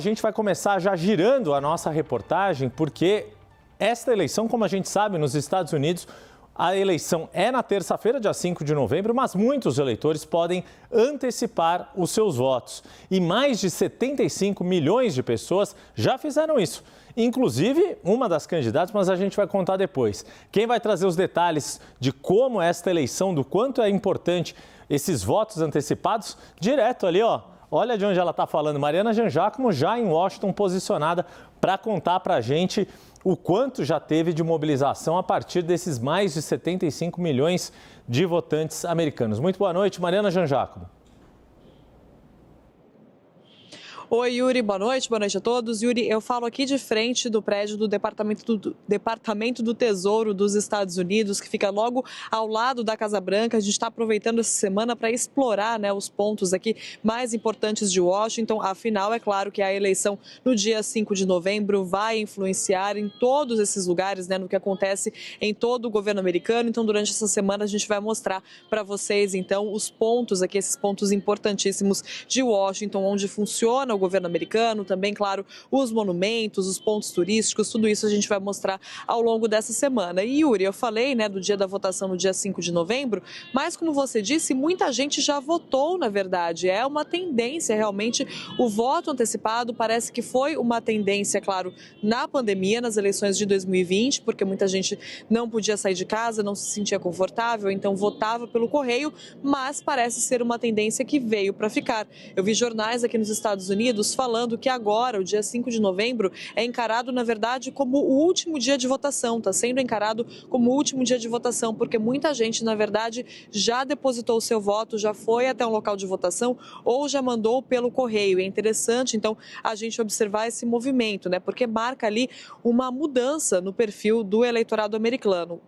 A gente vai começar já girando a nossa reportagem, porque esta eleição, como a gente sabe, nos Estados Unidos, a eleição é na terça-feira, dia 5 de novembro, mas muitos eleitores podem antecipar os seus votos. E mais de 75 milhões de pessoas já fizeram isso. Inclusive, uma das candidatas, mas a gente vai contar depois. Quem vai trazer os detalhes de como esta eleição, do quanto é importante esses votos antecipados, direto ali, ó. Olha de onde ela está falando. Mariana Jean Giacomo, já em Washington, posicionada para contar para a gente o quanto já teve de mobilização a partir desses mais de 75 milhões de votantes americanos. Muito boa noite, Mariana Jean Giacomo. Oi, Yuri, boa noite a todos. Yuri, eu falo aqui de frente do prédio do Departamento do Tesouro dos Estados Unidos, que fica logo ao lado da Casa Branca. A gente está aproveitando essa semana para explorar, os pontos aqui mais importantes de Washington. Afinal, é claro que a eleição no dia 5 de novembro vai influenciar em todos esses lugares, no que acontece em todo o governo americano. Então, durante essa semana, a gente vai mostrar para vocês, então, os pontos aqui, esses pontos importantíssimos de Washington, onde funciona o governo americano, também, claro, os monumentos, os pontos turísticos, tudo isso a gente vai mostrar ao longo dessa semana. E, Yuri, eu falei, do dia da votação no dia 5 de novembro, mas, como você disse, muita gente já votou, na verdade. É uma tendência, realmente, o voto antecipado parece que foi uma tendência, claro, na pandemia, nas eleições de 2020, porque muita gente não podia sair de casa, não se sentia confortável, então votava pelo correio, mas parece ser uma tendência que veio para ficar. Eu vi jornais aqui nos Estados Unidos falando que agora, o dia 5 de novembro, é encarado, na verdade, como o último dia de votação. Está sendo encarado como o último dia de votação, porque muita gente, na verdade, já depositou o seu voto, já foi até um local de votação ou já mandou pelo correio. É interessante, então, a gente observar esse movimento, porque marca ali uma mudança no perfil do eleitorado americano.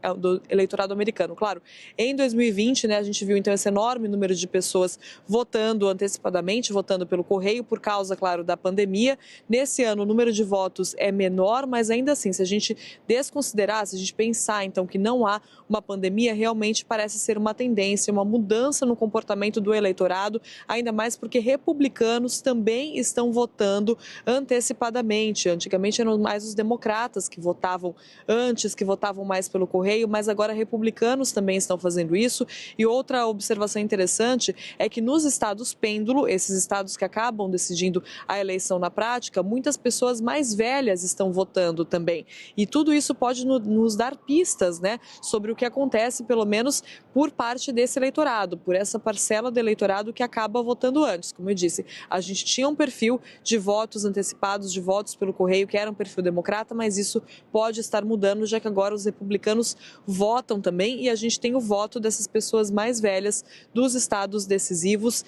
Claro, em 2020, a gente viu, então, esse enorme número de pessoas votando antecipadamente, votando pelo correio, por causa, claro, da pandemia. Nesse ano, o número de votos é menor, mas ainda assim, se a gente desconsiderar, se a gente pensar, então, que não há uma pandemia, realmente parece ser uma tendência, uma mudança no comportamento do eleitorado, ainda mais porque republicanos também estão votando antecipadamente. Antigamente eram mais os democratas que votavam antes, que votavam mais pelo correio, mas agora republicanos também estão fazendo isso. E outra observação interessante é que nos estados pêndulo, esses estados que acabam decidindo a eleição na prática, muitas pessoas mais velhas estão votando também. E tudo isso pode nos dar pistas, sobre o que acontece, pelo menos por parte desse eleitorado, por essa parcela do eleitorado que acaba votando antes. Como eu disse, a gente tinha um perfil de votos antecipados, de votos pelo correio, que era um perfil democrata, mas isso pode estar mudando, já que agora os republicanos votam também e a gente tem o voto dessas pessoas mais velhas dos estados decisivos,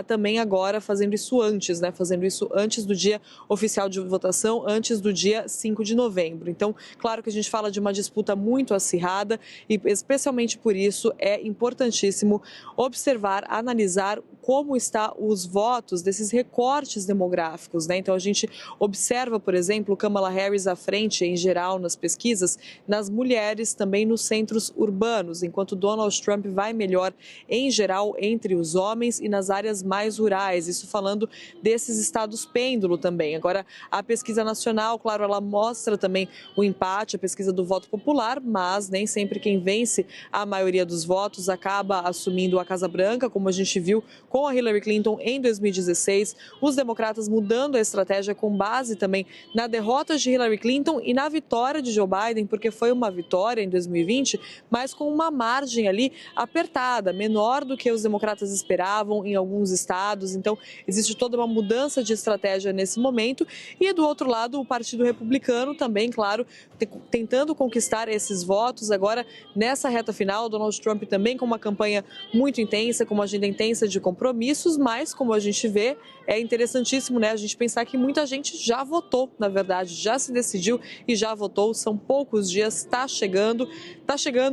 também agora fazendo isso antes, fazendo isso antes do dia oficial de votação, antes do dia 5 de novembro. Então, claro que a gente fala de uma disputa muito acirrada e, especialmente por isso, é importantíssimo observar, analisar como estão os votos desses recortes demográficos. Então, a gente observa, por exemplo, Kamala Harris à frente, em geral, nas pesquisas, nas mulheres, também nos centros urbanos, enquanto Donald Trump vai melhor, em geral, entre os homens e nas áreas mais rurais. Isso falando desses estados pêndulo também. Agora, a pesquisa nacional, claro, ela mostra também o empate, a pesquisa do voto popular, mas nem sempre quem vence a maioria dos votos acaba assumindo a Casa Branca, como a gente viu com a Hillary Clinton em 2016, os democratas mudando a estratégia com base também na derrota de Hillary Clinton e na vitória de Joe Biden, porque foi uma vitória em 2020, mas com uma margem ali apertada, menor do que os democratas esperavam em alguns estados. Então, existe toda uma mudança de estratégia nesse momento. E, do outro lado, o Partido Republicano também, claro, tentando conquistar esses votos. Agora, nessa reta final, Donald Trump também com uma campanha muito intensa, com uma agenda intensa de compromissos, mas, como a gente vê, é interessantíssimo, a gente pensar que muita gente já votou, na verdade, já se decidiu e já votou. São poucos dias, está chegando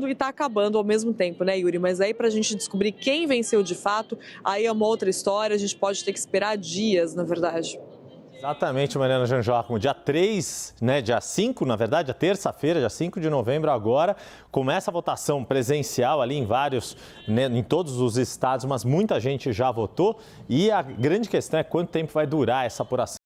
e está acabando ao mesmo tempo, Yuri? Mas aí, para a gente descobrir quem venceu de fato, aí é uma outra história, a gente pode ter que esperar dias, na verdade. Exatamente, Mariana Jean Giacomo. Dia 3, dia 5, na verdade, a terça-feira, dia 5 de novembro agora, começa a votação presencial ali em vários, em todos os estados, mas muita gente já votou. E a grande questão é quanto tempo vai durar essa apuração.